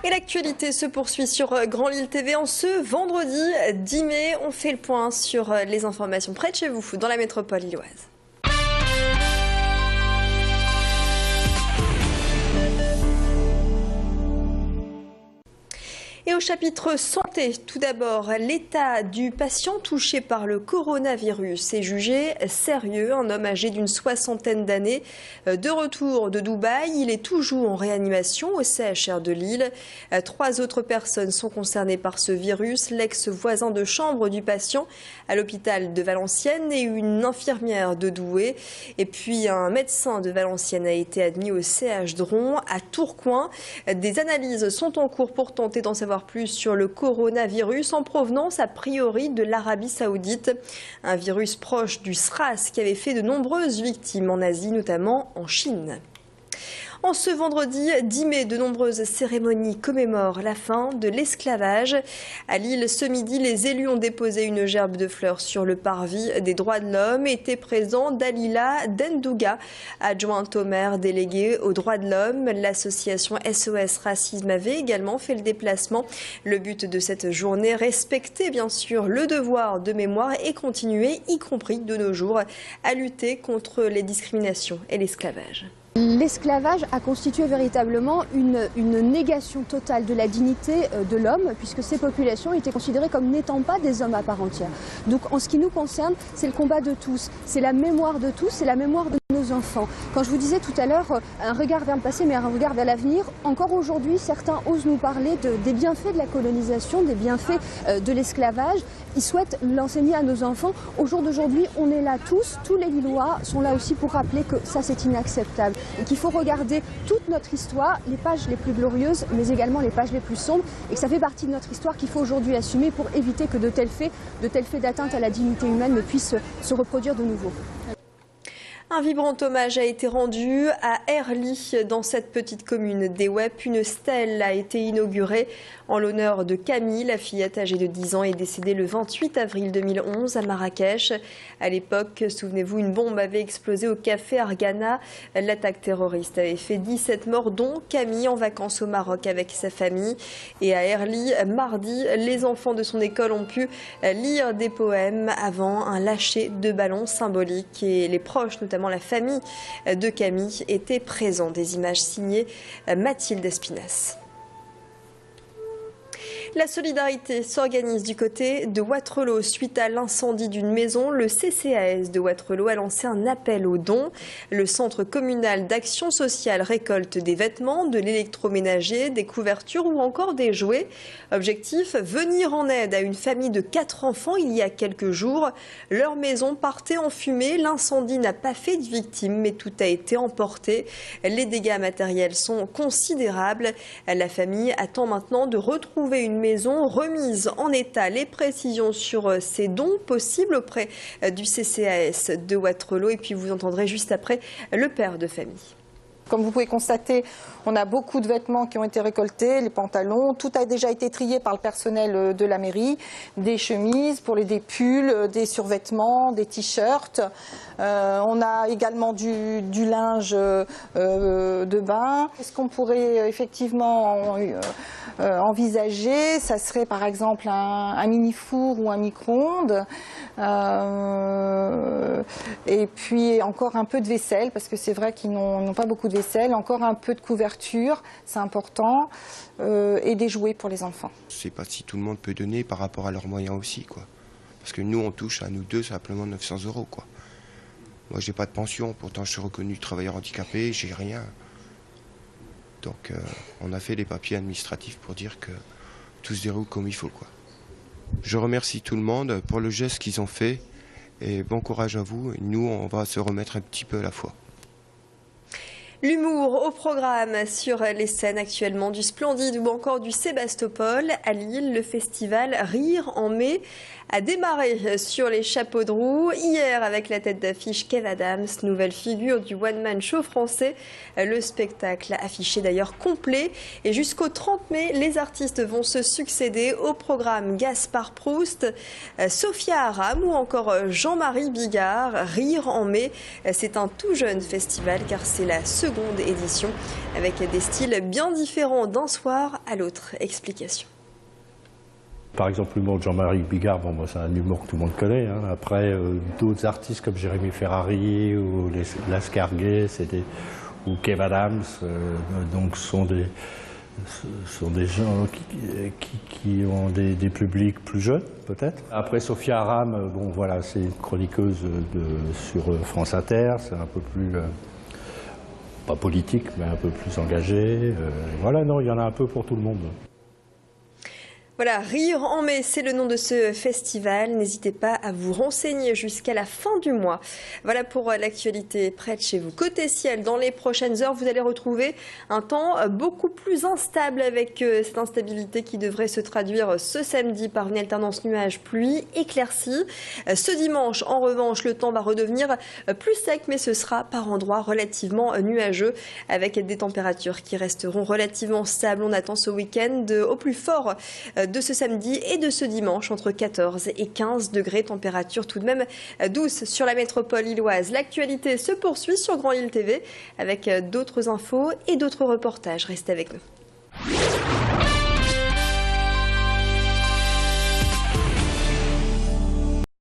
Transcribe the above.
Et l'actualité se poursuit sur Grand Lille TV en ce vendredi 10 mai. On fait le point sur les informations près de chez vous, dans la métropole lilloise. Et au chapitre santé, tout d'abord, l'état du patient touché par le coronavirus est jugé sérieux. Un homme âgé d'une 60aine d'années, de retour de Dubaï, il est toujours en réanimation au CHR de Lille. 3 autres personnes sont concernées par ce virus, l'ex-voisin de chambre du patient à l'hôpital de Valenciennes et une infirmière de Douai. Et puis un médecin de Valenciennes a été admis au CH Dron à Tourcoing. Des analyses sont en cours pour tenter d'en savoir plus sur le coronavirus en provenance a priori de l'Arabie Saoudite. Un virus proche du SRAS qui avait fait de nombreuses victimes en Asie, notamment en Chine. En ce vendredi 10 mai, de nombreuses cérémonies commémorent la fin de l'esclavage. À Lille, ce midi, les élus ont déposé une gerbe de fleurs sur le parvis des droits de l'homme. Était présent Dalila Dendouga, adjointe au maire déléguée aux droits de l'homme. L'association SOS Racisme avait également fait le déplacement. Le but de cette journée, respecter bien sûr le devoir de mémoire et continuer, y compris de nos jours, à lutter contre les discriminations et l'esclavage. L'esclavage a constitué véritablement une négation totale de la dignité de l'homme, puisque ces populations étaient considérées comme n'étant pas des hommes à part entière. Donc en ce qui nous concerne, c'est le combat de tous, c'est la mémoire de tous, c'est la mémoire de nos enfants. Quand je vous disais tout à l'heure, un regard vers le passé mais un regard vers l'avenir, encore aujourd'hui certains osent nous parler des bienfaits de la colonisation, des bienfaits de l'esclavage. Ils souhaitent l'enseigner à nos enfants. Au jour d'aujourd'hui, on est là tous les Lillois sont là aussi pour rappeler que ça c'est inacceptable. Et qu'il faut regarder toute notre histoire, les pages les plus glorieuses, mais également les pages les plus sombres, et que ça fait partie de notre histoire qu'il faut aujourd'hui assumer pour éviter que de tels faits d'atteinte à la dignité humaine puissent se reproduire de nouveau. Un vibrant hommage a été rendu à Herly, dans cette petite commune d'Ewep. Une stèle a été inaugurée en l'honneur de Camille. La fillette âgée de 10 ans est décédée le 28 avril 2011 à Marrakech. À l'époque, souvenez-vous, une bombe avait explosé au café Argana. L'attaque terroriste avait fait 17 morts, dont Camille en vacances au Maroc avec sa famille. Et à Herly, mardi, les enfants de son école ont pu lire des poèmes avant un lâcher de ballons symbolique. Et les proches, notamment la famille de Camille, étaient présents. Des images signées Mathilde Espinas. La solidarité s'organise du côté de Wattrelos. Suite à l'incendie d'une maison, le CCAS de Wattrelos a lancé un appel aux dons. Le centre communal d'action sociale récolte des vêtements, de l'électroménager, des couvertures ou encore des jouets. Objectif, venir en aide à une famille de 4 enfants il y a quelques jours. Leur maison partait en fumée. L'incendie n'a pas fait de victimes, mais tout a été emporté. Les dégâts matériels sont considérables. La famille attend maintenant de retrouver une maison remise en état. Les précisions sur ces dons possibles auprès du CCAS de Wattrelos. Et puis vous entendrez juste après le père de famille. Comme vous pouvez constater, on a beaucoup de vêtements qui ont été récoltés, les pantalons, tout a déjà été trié par le personnel de la mairie, des chemises, des pulls, des survêtements, des t-shirts. On a également du linge de bain. Ce qu'on pourrait effectivement envisager, ça serait par exemple un mini-four ou un micro-ondes. Et puis encore un peu de vaisselle, parce que c'est vrai qu'ils n'ont pas beaucoup de vaisselle, encore un peu de couverture, c'est important, et des jouets pour les enfants. Je ne sais pas si tout le monde peut donner par rapport à leurs moyens aussi, quoi. Parce que nous, on touche à nous deux simplement 900 €, quoi. Moi, j'ai pas de pension, pourtant je suis reconnu travailleur handicapé, j'ai rien. Donc, on a fait les papiers administratifs pour dire que tout se déroule comme il faut, quoi. Je remercie tout le monde pour le geste qu'ils ont fait et bon courage à vous. Nous, on va se remettre un petit peu à la fois. L'humour au programme sur les scènes actuellement du Splendide ou encore du Sébastopol. À Lille, le festival Rire en mai a démarré sur les chapeaux de roue. Hier, avec la tête d'affiche Kev Adams, nouvelle figure du one-man show français. Le spectacle affiché d'ailleurs complet. Et jusqu'au 30 mai, les artistes vont se succéder au programme Gaspard Proust, Sophia Aram ou encore Jean-Marie Bigard. Rire en mai, c'est un tout jeune festival car c'est la seconde édition avec des styles bien différents d'un soir à l'autre. Explication. Par exemple, l'humour de Jean-Marie Bigard, bon, c'est un humour que tout le monde connaît. Hein. Après, d'autres artistes comme Jérémy Ferrari ou Lascarguet ou Kev Adams, donc sont des gens qui ont des publics plus jeunes, peut-être. Après, Sophia Aram, bon, voilà, c'est une chroniqueuse sur France Inter, c'est un peu plus, pas politique, mais un peu plus engagé. Voilà, non, il y en a un peu pour tout le monde. Voilà, Rire en mai, c'est le nom de ce festival. N'hésitez pas à vous renseigner jusqu'à la fin du mois. Voilà pour l'actualité près de chez vous. Côté ciel, dans les prochaines heures, vous allez retrouver un temps beaucoup plus instable avec cette instabilité qui devrait se traduire ce samedi par une alternance nuages-pluie éclaircie. Ce dimanche, en revanche, le temps va redevenir plus sec, mais ce sera par endroits relativement nuageux avec des températures qui resteront relativement stables. On attend ce week-end au plus fort de ce samedi et de ce dimanche entre 14 et 15 degrés, température tout de même douce sur la métropole illoise. L'actualité se poursuit sur Grand Île TV avec d'autres infos et d'autres reportages. Restez avec nous.